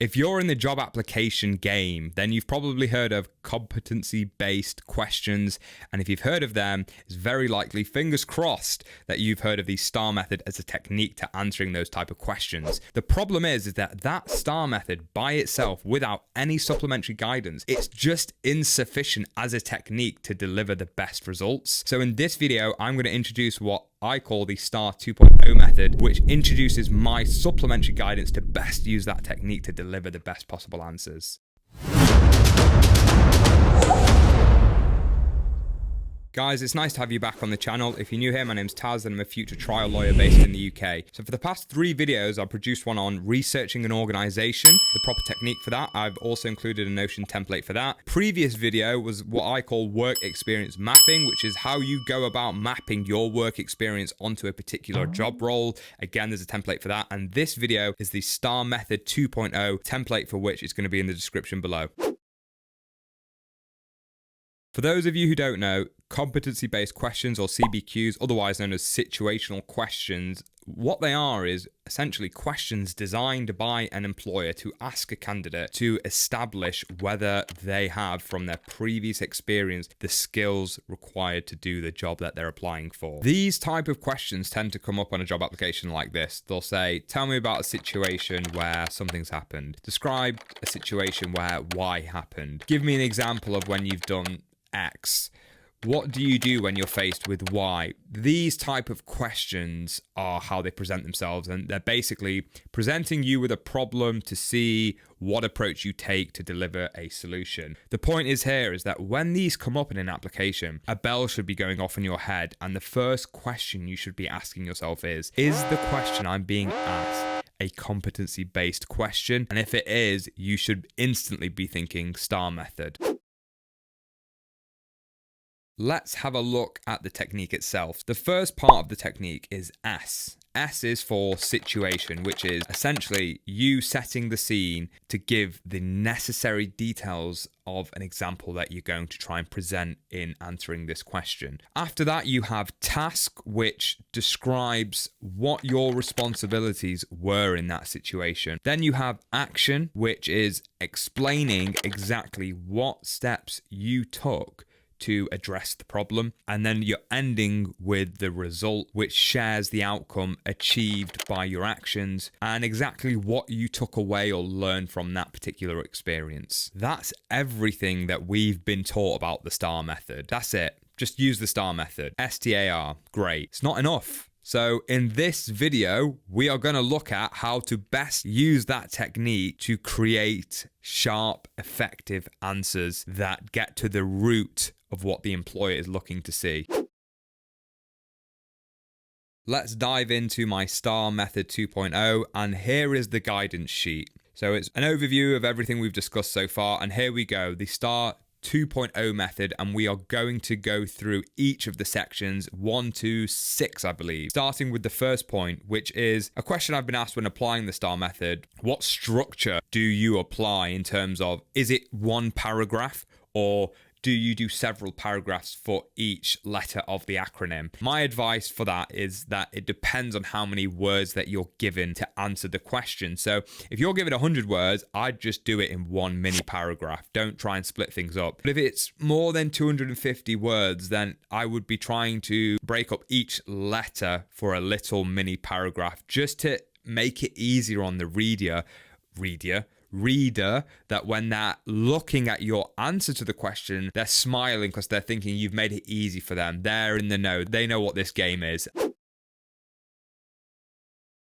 If you're in the job application game, then you've probably heard of competency-based questions. And if you've heard of them, it's very likely, fingers crossed, that you've heard of the STAR method as a technique to answering those type of questions. The problem is that STAR method by itself, without any supplementary guidance, it's just insufficient as a technique to deliver the best results. So in this video, I'm going to introduce what I call the STAR 2.0 method, which introduces my supplementary guidance to best use that technique to deliver the best possible answers. Guys, it's nice to have you back on the channel. If you're new here, my name's Taz and I'm a future trial lawyer based in the UK. So for the past 3 videos, I've produced one on researching an organization, the proper technique for that. I've also included a Notion template for that. Previous video was what I call work experience mapping, which is how you go about mapping your work experience onto a particular job role. Again, there's a template for that. And this video is the STAR method 2.0 template, for which is going to be in the description below. For those of you who don't know, competency-based questions, or CBQs, otherwise known as situational questions, what they are is essentially questions designed by an employer to ask a candidate to establish whether they have, from their previous experience, the skills required to do the job that they're applying for. These type of questions tend to come up on a job application like this. They'll say, tell me about a situation where something's happened. Describe a situation where Y happened. Give me an example of when you've done X. What do you do when you're faced with Y? These type of questions are how they present themselves, and they're basically presenting you with a problem to see what approach you take to deliver a solution. The point is that when these come up in an application, a bell should be going off in your head, and the first question you should be asking yourself is the question I'm being asked a competency-based question? And if it is, you should instantly be thinking STAR method. Let's have a look at the technique itself. The first part of the technique is S. S is for situation, which is essentially you setting the scene to give the necessary details of an example that you're going to try and present in answering this question. After that, you have task, which describes what your responsibilities were in that situation. Then you have action, which is explaining exactly what steps you took to address the problem. And then you're ending with the result, which shares the outcome achieved by your actions and exactly what you took away or learned from that particular experience. That's everything that we've been taught about the STAR method. That's it. Just use the STAR method. STAR. Great. It's not enough. So in this video, we are going to look at how to best use that technique to create sharp, effective answers that get to the root of what the employer is looking to see. Let's dive into my STAR method 2.0, and here is the guidance sheet. So it's an overview of everything we've discussed so far, and here we go, the STAR 2.0 method, and we are going to go through each of the sections 1 to 6, I believe. Starting with the first point, which is a question I've been asked when applying the STAR method. What structure do you apply in terms of, is it one paragraph, or do you do several paragraphs for each letter of the acronym? My advice for that is that it depends on how many words that you're given to answer the question. So if you're given 100 words, I'd just do it in one mini paragraph. Don't try and split things up. But if it's more than 250 words, then I would be trying to break up each letter for a little mini paragraph, just to make it easier on the reader, that when they're looking at your answer to the question, they're smiling because they're thinking you've made it easy for them. They're in the know. They know what this game is.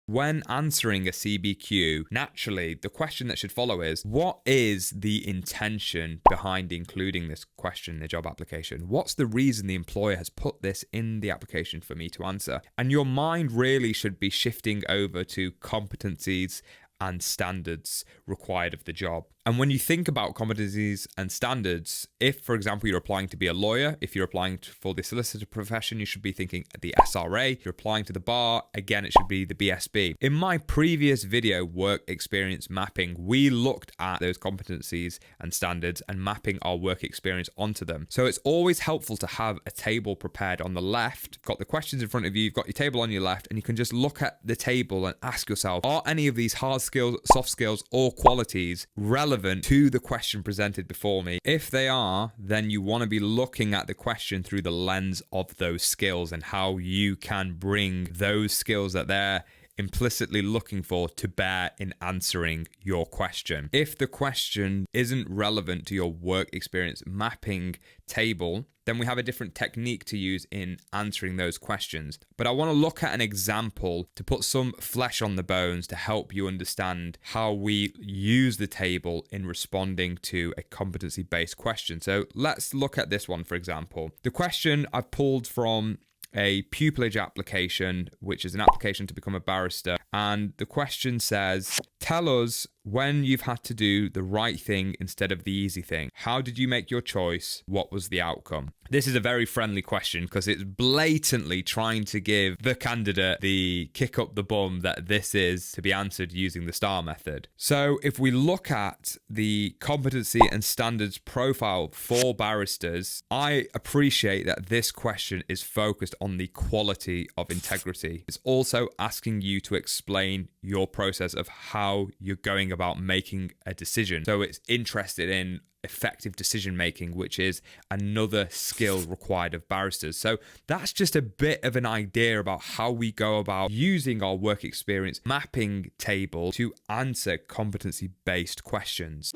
When answering a CBQ, naturally, the question that should follow is, what is the intention behind including this question in the job application? What's the reason the employer has put this in the application for me to answer? And your mind really should be shifting over to competencies and standards required of the job. And when you think about competencies and standards, if, for example, you're applying to be a lawyer, if you're applying for the solicitor profession, you should be thinking the SRA. If you're applying to the bar, again, it should be the BSB. In my previous video, work experience mapping, we looked at those competencies and standards and mapping our work experience onto them. So it's always helpful to have a table prepared on the left. You've got the questions in front of you, you've got your table on your left, and you can just look at the table and ask yourself, are any of these hard skills, soft skills, or qualities relevant to the question presented before me? If they are, then you want to be looking at the question through the lens of those skills and how you can bring those skills that they're implicitly looking for to bear in answering your question. If the question isn't relevant to your work experience mapping table, then we have a different technique to use in answering those questions. But I want to look at an example to put some flesh on the bones to help you understand how we use the table in responding to a competency-based question. So let's look at this one, for example. The question I've pulled from a pupillage application, which is an application to become a barrister. And the question says, tell us when you've had to do the right thing instead of the easy thing. How did you make your choice? What was the outcome? This is a very friendly question because it's blatantly trying to give the candidate the kick up the bum that this is to be answered using the STAR method. So if we look at the competency and standards profile for barristers, I appreciate that this question is focused on the quality of integrity. It's also asking you to explain your process of how you're going about making a decision. So it's interested in effective decision making, which is another skill required of barristers. So that's just a bit of an idea about how we go about using our work experience mapping table to answer competency-based questions.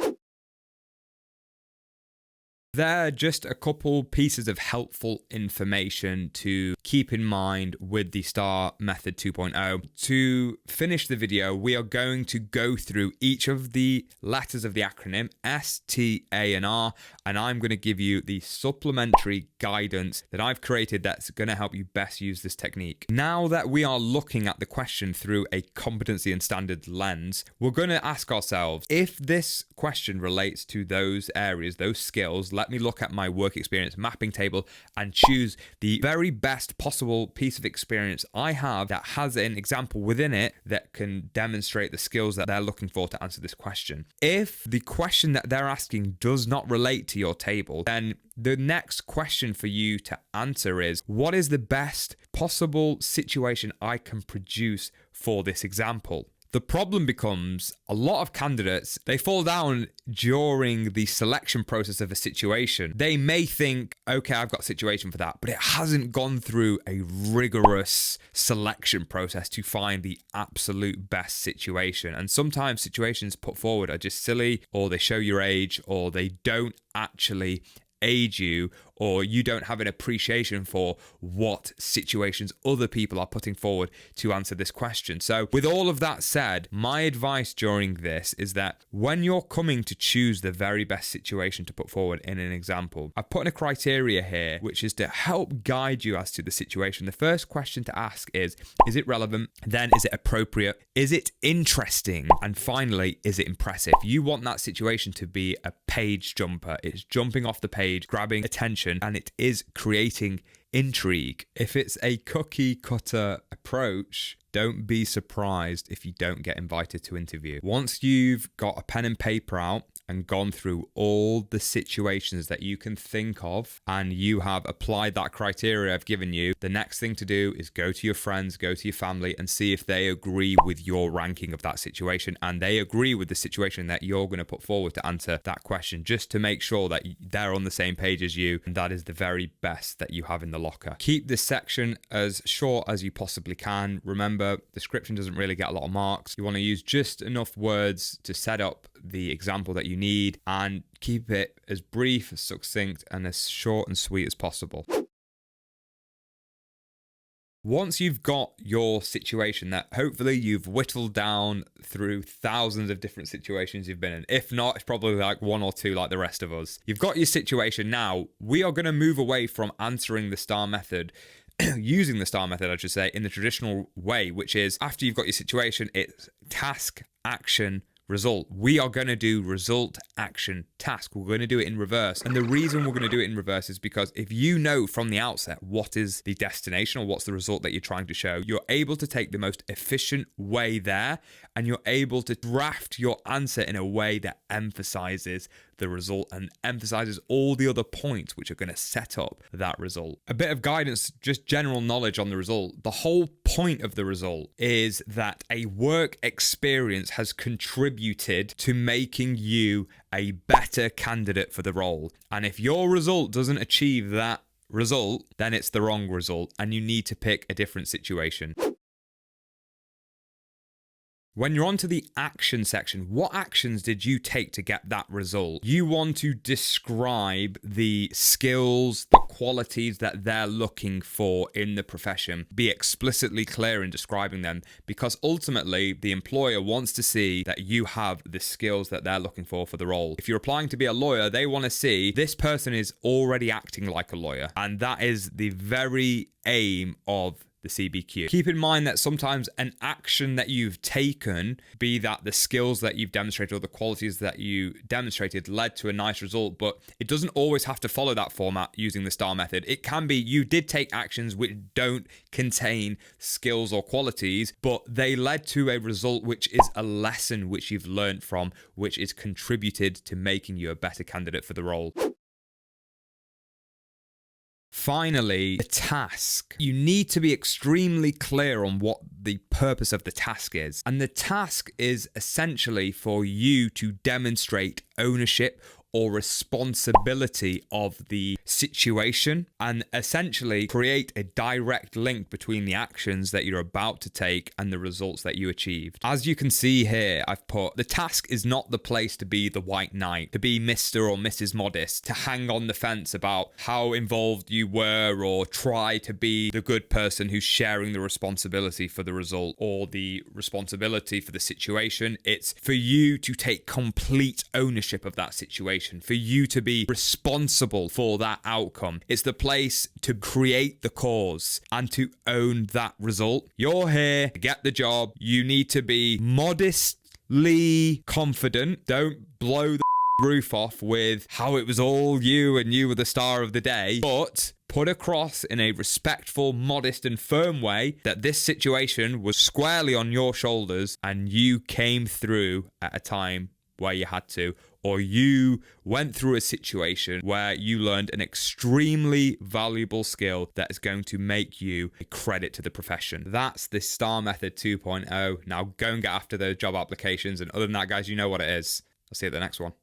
There are just a couple pieces of helpful information to keep in mind with the STAR Method 2.0. To finish the video, we are going to go through each of the letters of the acronym S, T, A, and R, and I'm going to give you the supplementary guidance that I've created that's going to help you best use this technique. Now that we are looking at the question through a competency and standards lens, we're going to ask ourselves, if this question relates to those areas, those skills, let me look at my work experience mapping table and choose the very best possible piece of experience I have that has an example within it that can demonstrate the skills that they're looking for to answer this question. If the question that they're asking does not relate to your table, then the next question for you to answer is, what is the best possible situation I can produce for this example? The problem becomes a lot of candidates, they fall down during the selection process of a situation. They may think, okay, I've got a situation for that, but it hasn't gone through a rigorous selection process to find the absolute best situation. And sometimes situations put forward are just silly, or they show your age, or they don't actually age you, or you don't have an appreciation for what situations other people are putting forward to answer this question. So with all of that said, my advice during this is that when you're coming to choose the very best situation to put forward in an example, I've put in a criteria here, which is to help guide you as to the situation. The first question to ask is it relevant? Then, is it appropriate? Is it interesting? And finally, is it impressive? You want that situation to be a page jumper. It's jumping off the page, grabbing attention, and it is creating intrigue. If it's a cookie cutter approach, don't be surprised if you don't get invited to interview. Once you've got a pen and paper out and gone through all the situations that you can think of, and you have applied that criteria I've given you, the next thing to do is go to your friends, go to your family, and see if they agree with your ranking of that situation, and they agree with the situation that you're going to put forward to answer that question, just to make sure that they're on the same page as you, and that is the very best that you have in the locker. Keep this section as short as you possibly can. Remember, description doesn't really get a lot of marks. You want to use just enough words to set up the example that you need, and keep it as brief, as succinct, and as short and sweet as possible. Once you've got your situation that hopefully you've whittled down through thousands of different situations you've been in, if not, it's probably like one or two like the rest of us. You've got your situation now. We are going to move away from answering the STAR method, using the STAR method, I should say, in the traditional way, which is after you've got your situation, it's task, action, result. We are going to do result, action, task. We're going to do it in reverse. And the reason we're going to do it in reverse is because if you know from the outset what is the destination or what's the result that you're trying to show, you're able to take the most efficient way there, and you're able to draft your answer in a way that emphasizes the result and emphasizes all the other points which are going to set up that result. A bit of guidance, just general knowledge on the result. The whole point of the result is that a work experience has contributed to making you a better candidate for the role. And if your result doesn't achieve that result, then it's the wrong result and you need to pick a different situation. When you're onto the action section, what actions did you take to get that result? You want to describe the skills, the qualities that they're looking for in the profession. Be explicitly clear in describing them, because ultimately the employer wants to see that you have the skills that they're looking for the role. If you're applying to be a lawyer, they want to see this person is already acting like a lawyer. And that is the very aim of the CBQ. Keep in mind that sometimes an action that you've taken, be that the skills that you've demonstrated or the qualities that you demonstrated, led to a nice result, but it doesn't always have to follow that format using the STAR method. It can be you did take actions which don't contain skills or qualities, but they led to a result which is a lesson which you've learned from, which is contributed to making you a better candidate for the role. Finally, the task. You need to be extremely clear on what the purpose of the task is. And the task is essentially for you to demonstrate ownership or responsibility of the situation and essentially create a direct link between the actions that you're about to take and the results that you achieved. As you can see here, I've put the task is not the place to be the white knight, to be Mr. or Mrs. Modest, to hang on the fence about how involved you were or try to be the good person who's sharing the responsibility for the result or the responsibility for the situation. It's for you to take complete ownership of that situation, for you to be responsible for that outcome. It's the place to create the cause and to own that result. You're here to get the job. You need to be modestly confident. Don't blow the roof off with how it was all you and you were the star of the day, but put across in a respectful, modest and firm way that this situation was squarely on your shoulders and you came through at a time where you had to, or you went through a situation where you learned an extremely valuable skill that is going to make you a credit to the profession. That's the STAR Method 2.0. Now go and get after those job applications. And other than that, guys, you know what it is. I'll see you at the next one.